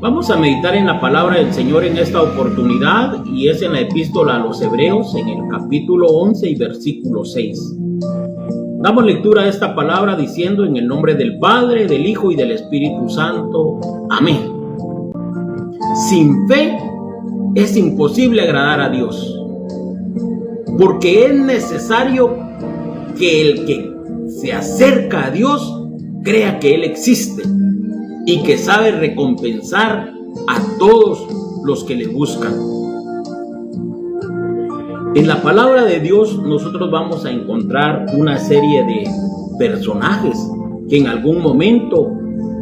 Vamos a meditar en la palabra del Señor en esta oportunidad y es en la epístola a los Hebreos en el capítulo 11 y versículo 6. Damos lectura a esta palabra diciendo en el nombre del Padre, del Hijo y del Espíritu Santo. Amén. Sin fe es imposible agradar a Dios, porque es necesario que el que se acerca a Dios crea que Él existe y que sabe recompensar a todos los que le buscan. En la palabra de Dios nosotros vamos a encontrar una serie de personajes que en algún momento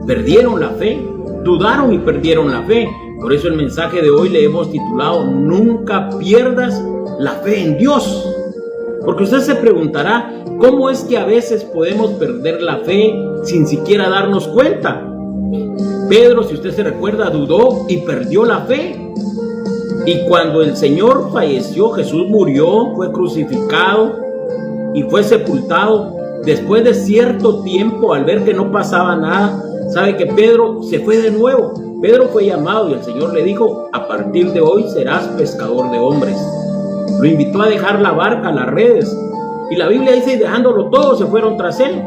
perdieron la fe, dudaron y perdieron la fe. Por eso el mensaje de hoy le hemos titulado Nunca pierdas la fe en Dios. Porque usted se preguntará, ¿cómo es que a veces podemos perder la fe sin siquiera darnos cuenta? Pedro, si usted se recuerda, dudó y perdió la fe. Y cuando el Señor falleció, Jesús murió, fue crucificado y fue sepultado. Después de cierto tiempo, al ver que no pasaba nada, sabe que Pedro se fue de nuevo. Pedro fue llamado y el Señor le dijo, a partir de hoy serás pescador de hombres. Lo invitó a dejar la barca, las redes. Y la Biblia dice, y dejándolo todo, se fueron tras él.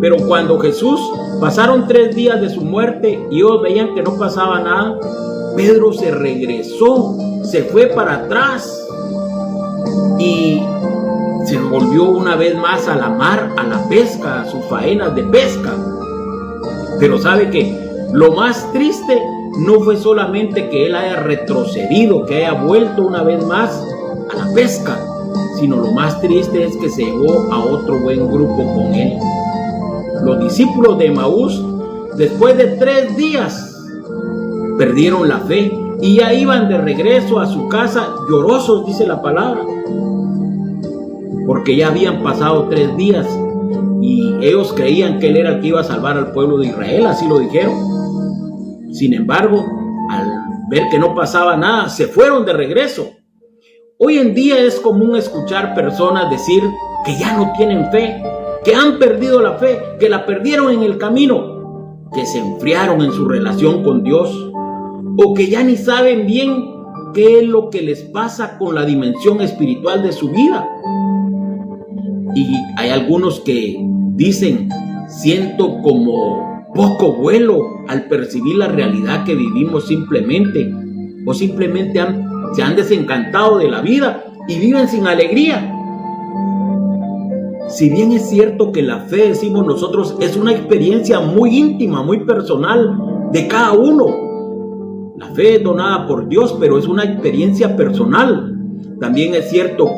Pero cuando Jesús pasaron 3 días de su muerte y ellos veían que no pasaba nada, Pedro se regresó, se fue para atrás y se volvió una vez más a la mar, a la pesca, a sus faenas de pesca. Pero sabe que lo más triste no fue solamente que él haya retrocedido, que haya vuelto una vez más a la pesca, sino lo más triste es que se llevó a otro buen grupo con él. Los discípulos de Emaús, después de 3 días, perdieron la fe y ya iban de regreso a su casa llorosos, dice la palabra, porque ya habían pasado 3 días y ellos creían que él era el que iba a salvar al pueblo de Israel, así lo dijeron. Sin embargo, al ver que no pasaba nada, se fueron de regreso. Hoy en día es común escuchar personas decir que ya no tienen fe, que han perdido la fe, que la perdieron en el camino, que se enfriaron en su relación con Dios, o que ya ni saben bien qué es lo que les pasa con la dimensión espiritual de su vida. Y hay algunos que dicen, siento como poco vuelo al percibir la realidad que vivimos simplemente, o simplemente se han desencantado de la vida y viven sin alegría. Si bien es cierto que la fe, decimos nosotros, es una experiencia muy íntima, muy personal de cada uno. La fe es donada por Dios, pero es una experiencia personal. También es cierto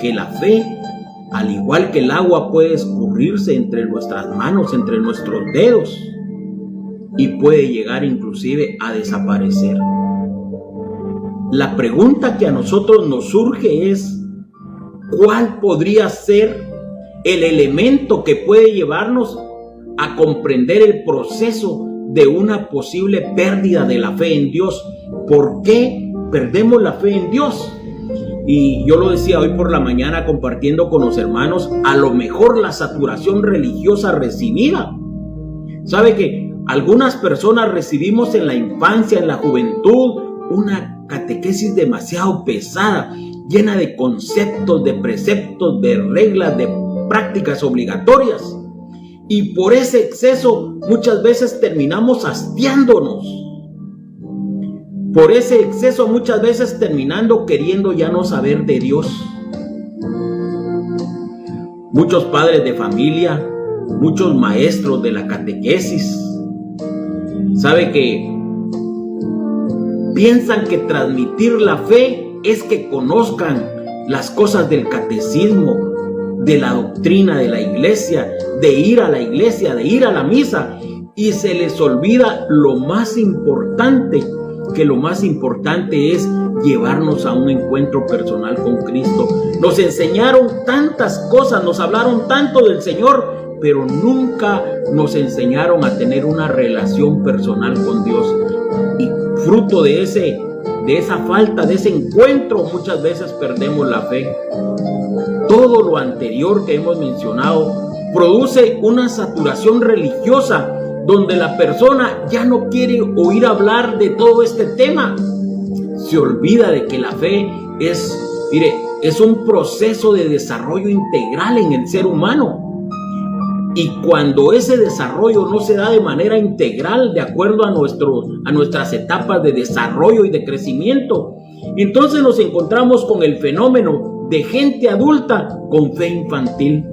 que la fe, al igual que el agua, puede escurrirse entre nuestras manos, entre nuestros dedos, y puede llegar inclusive a desaparecer. La pregunta que a nosotros nos surge es, ¿cuál podría ser el elemento que puede llevarnos a comprender el proceso de una posible pérdida de la fe en Dios? ¿Por qué perdemos la fe en Dios? Y yo lo decía hoy por la mañana compartiendo con los hermanos, a lo mejor la saturación religiosa recibida. ¿Sabe que algunas personas recibimos en la infancia, en la juventud, una catequesis demasiado pesada, llena de conceptos, de preceptos, de reglas, de prácticas obligatorias? Y por ese exceso muchas veces terminamos hastiándonos. Por ese exceso muchas veces terminando queriendo ya no saber de Dios. Muchos padres de familia, muchos maestros de la catequesis, sabe que piensan que transmitir la fe es que conozcan las cosas del catecismo, de la doctrina de la iglesia, de ir a la iglesia, de ir a la misa, y se les olvida lo más importante, que lo más importante es llevarnos a un encuentro personal con Cristo. Nos enseñaron tantas cosas, nos hablaron tanto del Señor, pero nunca nos enseñaron a tener una relación personal con Dios. Y fruto de esa falta, de ese encuentro, muchas veces perdemos la fe. Todo lo anterior que hemos mencionado produce una saturación religiosa donde la persona ya no quiere oír hablar de todo este tema. Se olvida de que la fe es un proceso de desarrollo integral en el ser humano. Y cuando ese desarrollo no se da de manera integral, de acuerdo a nuestras etapas de desarrollo y de crecimiento, entonces nos encontramos con el fenómeno de gente adulta con fe infantil.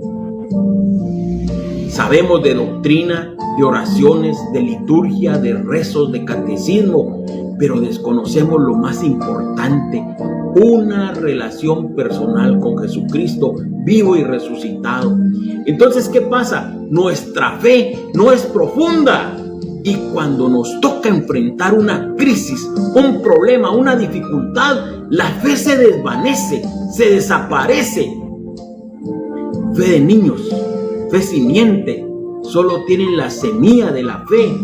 Sabemos de doctrina, de oraciones, de liturgia, de rezos, de catecismo, pero desconocemos lo más importante: una relación personal con Jesucristo vivo y resucitado. Entonces, ¿qué pasa? Nuestra fe no es profunda, y cuando nos toca enfrentar una crisis, un problema, una dificultad, la fe se desvanece, se desaparece. Fe de niños, fe simiente, solo tienen la semilla de la fe,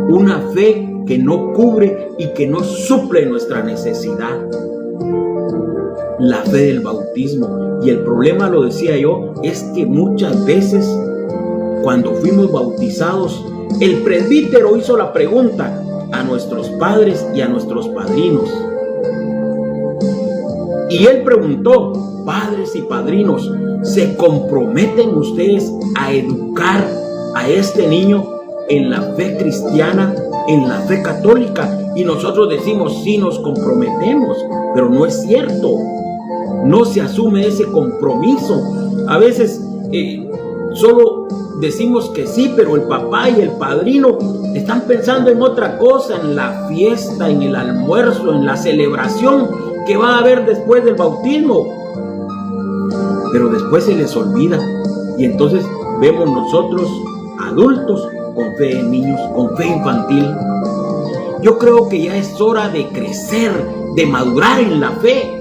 una fe que no cubre y que no suple nuestra necesidad. La fe del bautismo. Y el problema, lo decía yo, es que muchas veces cuando fuimos bautizados, el presbítero hizo la pregunta a nuestros padres y a nuestros padrinos. Y él preguntó: padres y padrinos, ¿se comprometen ustedes a educar a este niño en la fe cristiana, en la fe católica? Y nosotros decimos: sí, nos comprometemos, pero no es cierto. No se asume ese compromiso. A veces solo decimos que sí, pero el papá y el padrino están pensando en otra cosa, en la fiesta, en el almuerzo, en la celebración que va a haber después del bautismo. Pero después se les olvida, y entonces vemos nosotros adultos con fe en niños, con fe infantil. Yo creo que ya es hora de crecer, de madurar en la fe.